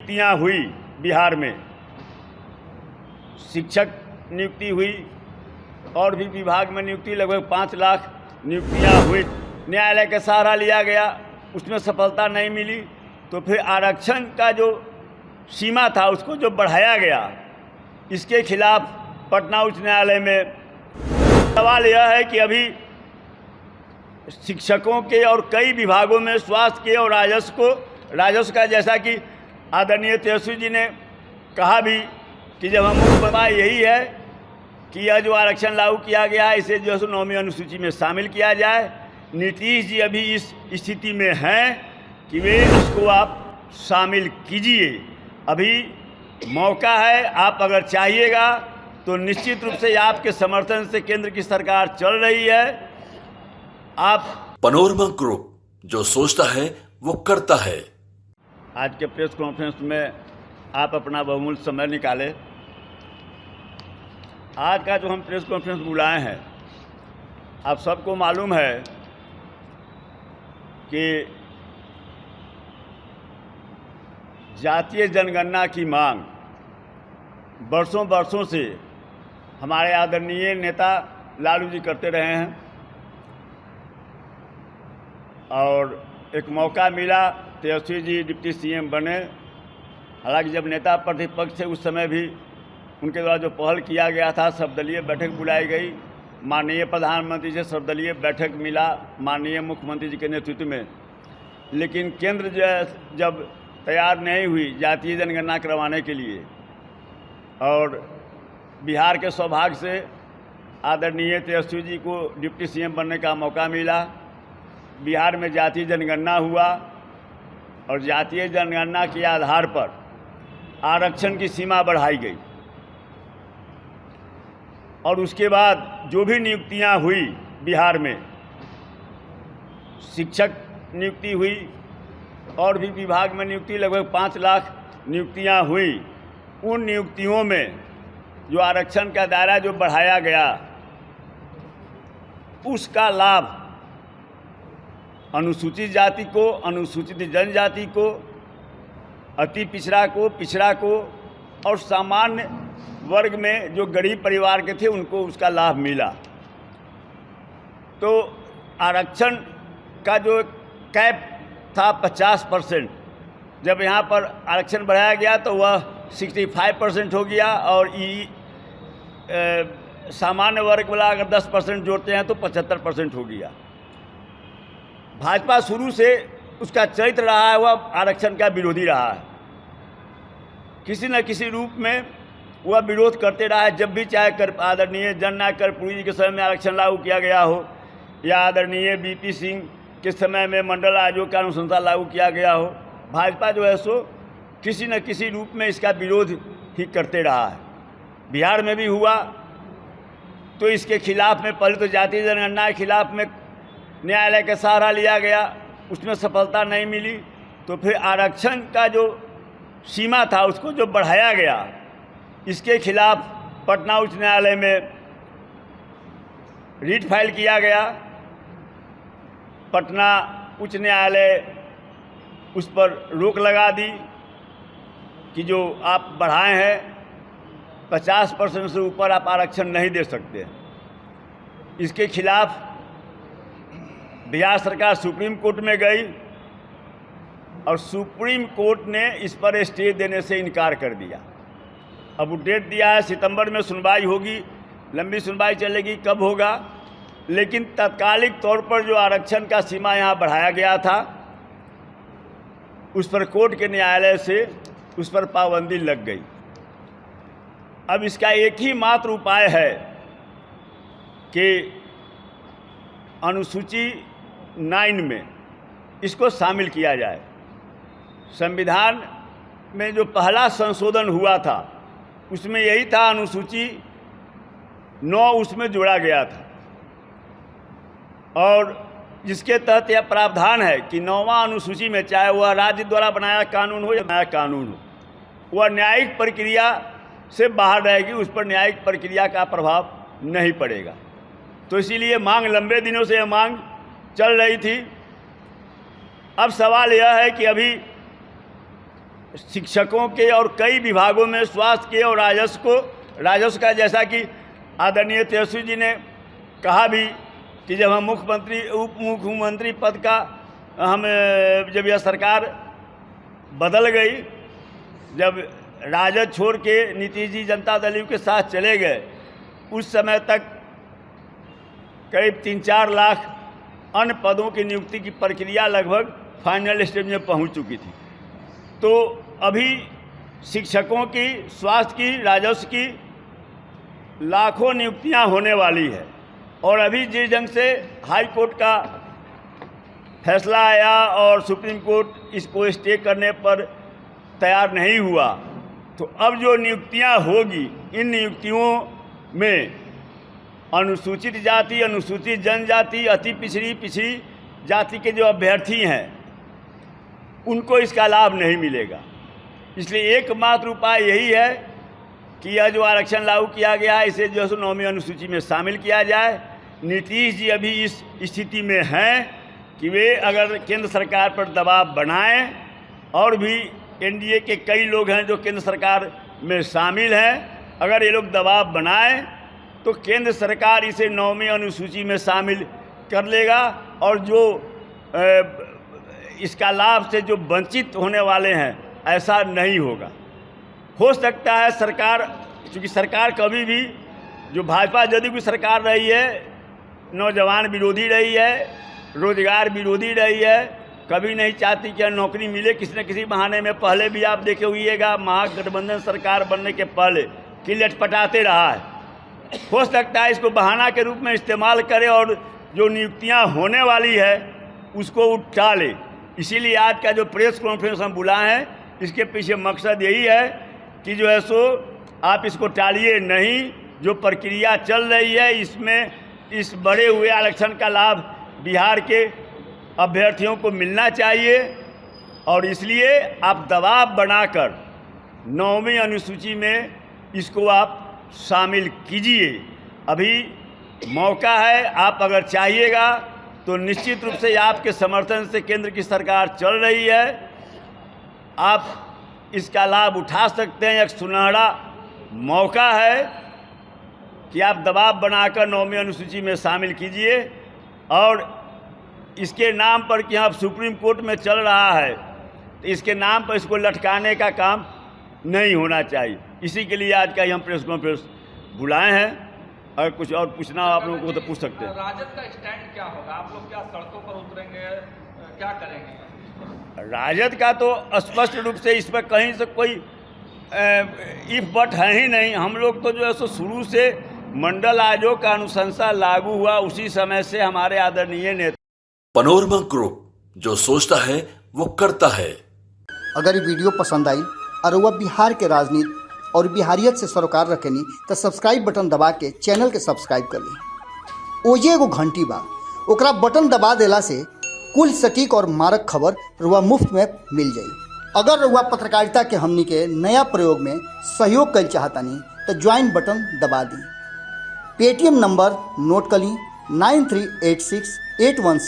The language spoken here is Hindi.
नियुक्तियां हुई बिहार में, शिक्षक नियुक्ति हुई और भी विभाग में नियुक्ति, लगभग 5 लाख नियुक्तियां हुई। न्यायालय का सहारा लिया गया, उसमें सफलता नहीं मिली, तो फिर आरक्षण का जो सीमा था उसको जो बढ़ाया गया, इसके खिलाफ पटना उच्च न्यायालय में सवाल यह है कि अभी शिक्षकों के और कई विभागों में, स्वास्थ्य के और राजस्व का, जैसा कि आदरणीय तेजस्वी जी ने कहा भी कि जब हम मुख्य बात यही है कि यह जो आरक्षण लागू किया गया है इसे जो है 9वीं अनुसूची में शामिल किया जाए। नीतीश जी अभी इस स्थिति में हैं कि वे इसको आप शामिल कीजिए, अभी मौका है। आप अगर चाहिएगा तो निश्चित रूप से आपके समर्थन से केंद्र की सरकार चल रही है। आप पैनोरमा ग्रुप, जो सोचता है वो करता है। आज के प्रेस कॉन्फ्रेंस में आप अपना बहुमूल्य समय निकाले। आज का जो हम प्रेस कॉन्फ्रेंस बुलाए हैं, आप सबको मालूम है कि जातीय जनगणना की मांग वर्षों से हमारे आदरणीय नेता लालू जी करते रहे हैं और एक मौका मिला, तेजस्वी जी डिप्टी सीएम बने। हालांकि जब नेता प्रतिपक्ष थे उस समय भी उनके द्वारा जो पहल किया गया था, सर्वदलीय बैठक बुलाई गई, माननीय प्रधानमंत्री से सर्वदलीय बैठक मिला माननीय मुख्यमंत्री जी के नेतृत्व में। लेकिन केंद्र जब तैयार नहीं हुई जातीय जनगणना करवाने के लिए और बिहार के सौभाग्य से आदरणीय तेजस्वी जी को डिप्टी सीएम बनने का मौका मिला, बिहार में जातीय जनगणना हुआ और जातीय जनगणना के आधार पर आरक्षण की सीमा बढ़ाई गई और उसके बाद जो भी नियुक्तियां हुई बिहार में, शिक्षक नियुक्ति हुई और भी विभाग में नियुक्ति, लगभग 5 लाख नियुक्तियां हुई। उन नियुक्तियों में जो आरक्षण का दायरा जो बढ़ाया गया, उसका लाभ अनुसूचित जाति को, अनुसूचित जनजाति को, अति पिछड़ा को, पिछड़ा को और सामान्य वर्ग में जो गरीब परिवार के थे उनको उसका लाभ मिला। तो आरक्षण का जो कैप था 50%, जब यहाँ पर आरक्षण बढ़ाया गया तो वह 65% हो गया और सामान्य वर्ग वाला अगर 10% जोड़ते हैं तो 75% हो गया। भाजपा शुरू से उसका चरित्र रहा है, वह आरक्षण का विरोधी रहा है, किसी न किसी रूप में वह विरोध करते रहा है। जब भी चाहे आदरणीय जननायक कर्पूरी जी के समय में आरक्षण लागू किया गया हो या आदरणीय बीपी सिंह के समय में मंडल आयोग का अनुशंसा लागू किया गया हो, भाजपा जो है सो किसी न किसी रूप में इसका विरोध ही करते रहा है। बिहार में भी हुआ तो इसके खिलाफ में पहले तो जातीय जनगणना के खिलाफ में न्यायालय का सहारा लिया गया, उसमें सफलता नहीं मिली, तो फिर आरक्षण का जो सीमा था उसको जो बढ़ाया गया, इसके खिलाफ पटना उच्च न्यायालय में रिट फाइल किया गया। पटना उच्च न्यायालय उस पर रोक लगा दी कि जो आप बढ़ाए हैं 50% से ऊपर आप आरक्षण नहीं दे सकते। इसके खिलाफ बिहार सरकार सुप्रीम कोर्ट में गई और सुप्रीम कोर्ट ने इस पर स्टे देने से इनकार कर दिया। अब वो डेट दिया है, सितंबर में सुनवाई होगी, लंबी सुनवाई चलेगी, कब होगा, लेकिन तात्कालिक तौर पर जो आरक्षण का सीमा यहाँ बढ़ाया गया था उस पर कोर्ट के न्यायालय से उस पर पाबंदी लग गई। अब इसका एक ही मात्र उपाय है कि अनुसूची 9 में इसको शामिल किया जाए। संविधान में जो पहला संशोधन हुआ था उसमें यही था, अनुसूची 9 उसमें जोड़ा गया था और जिसके तहत यह प्रावधान है कि 9वां अनुसूची में, चाहे वह राज्य द्वारा बनाया कानून हो या नया कानून हो, वह न्यायिक प्रक्रिया से बाहर रहेगी, उस पर न्यायिक प्रक्रिया का प्रभाव नहीं पड़ेगा। तो इसीलिए मांग, लंबे दिनों से यह मांग चल रही थी। अब सवाल यह है कि अभी शिक्षकों के और कई विभागों में स्वास्थ्य के और राजस्व का, जैसा कि आदरणीय तेजस्वी जी ने कहा भी कि जब हम उप मुख्यमंत्री पद का जब यह सरकार बदल गई, जब राजद छोड़ के नीतीश जी जनता दल यू के साथ चले गए, उस समय तक करीब 3-4 लाख अन्य पदों की नियुक्ति की प्रक्रिया लगभग फाइनल स्टेज में पहुंच चुकी थी। तो अभी शिक्षकों की, स्वास्थ्य की, राजस्व की लाखों नियुक्तियां होने वाली है। और अभी जिस ढंग से हाई कोर्ट का फैसला आया और सुप्रीम कोर्ट इसको स्टे करने पर तैयार नहीं हुआ, तो अब जो नियुक्तियां होगी, इन नियुक्तियों में अनुसूचित जाति, अनुसूचित जनजाति, अति पिछड़ी जाति के जो अभ्यर्थी हैं उनको इसका लाभ नहीं मिलेगा। इसलिए एकमात्र उपाय यही है कि यह जो आरक्षण लागू किया गया है इसे जो है 9वीं अनुसूची में शामिल किया जाए। नीतीश जी अभी इस स्थिति में हैं कि वे अगर केंद्र सरकार पर दबाव बनाएं, और भी एनडीए के कई लोग हैं जो केंद्र सरकार में शामिल हैं, अगर ये लोग दबाव बनाएं तो केंद्र सरकार इसे 9वीं अनुसूची में शामिल कर लेगा, और जो इसका लाभ से जो वंचित होने वाले हैं ऐसा नहीं होगा। हो सकता है सरकार, क्योंकि सरकार कभी भी, जो भाजपा जदयू की सरकार रही है, नौजवान विरोधी रही है, रोजगार विरोधी रही है, कभी नहीं चाहती कि नौकरी मिले किसी न किसी बहाने में। पहले भी आप देखे हुईएगा, महागठबंधन सरकार बनने के पहले कि लटपटाते रहा है। हो सकता है इसको बहाना के रूप में इस्तेमाल करे और जो नियुक्तियां होने वाली है उसको उठा ले। इसीलिए आज का जो प्रेस कॉन्फ्रेंस हम बुलाए हैं, इसके पीछे मकसद यही है कि जो है सो आप इसको टालिए नहीं। जो प्रक्रिया चल रही है इसमें इस बढ़े हुए आरक्षण का लाभ बिहार के अभ्यर्थियों को मिलना चाहिए, और इसलिए आप दबाव बनाकर 9वीं अनुसूची में इसको आप शामिल कीजिए। अभी मौका है, आप अगर चाहिएगा तो निश्चित रूप से आपके समर्थन से केंद्र की सरकार चल रही है, आप इसका लाभ उठा सकते हैं। एक सुनहरा मौका है कि आप दबाव बनाकर 9वीं अनुसूची में शामिल कीजिए, और इसके नाम पर कि आप सुप्रीम कोर्ट में चल रहा है, तो इसके नाम पर इसको लटकाने का काम नहीं होना चाहिए। इसी के लिए आज का हम प्रेस कॉन्फ्रेंस बुलाए हैं। अगर कुछ और पूछना आप लोगों को तो पूछ सकते हैं। राजद का स्टैंड क्या होगा? आप लोग क्या सड़कों पर उतरेंगे, क्या करेंगे? राजद का तो स्पष्ट रूप से इस पर कहीं से कोई इफ बट है ही नहीं। हम लोग तो जो है सो शुरू से मंडल आयोग का अनुशंसा लागू हुआ उसी समय से हमारे आदरणीय नेता पनोरमा ग्रुप, जो सोचता है वो करता है। अगर ये वीडियो पसंद आई और वह बिहार के राजनीति और बिहारियत से सरोकार रखेनी तो सब्सक्राइब बटन दबा के चैनल के सब्सक्राइब कर ली। ओजे एगो घंटी बा, ओकरा बटन दबा देला से कुल सटीक और मारक खबर रुआ मुफ्त में मिल जाई। अगर रुआ पत्रकारिता के हमनी के नया प्रयोग में सहयोग कर चाहतानी तो ज्वाइन बटन दबा दी। पेटीएम नंबर नोट कर ली 938681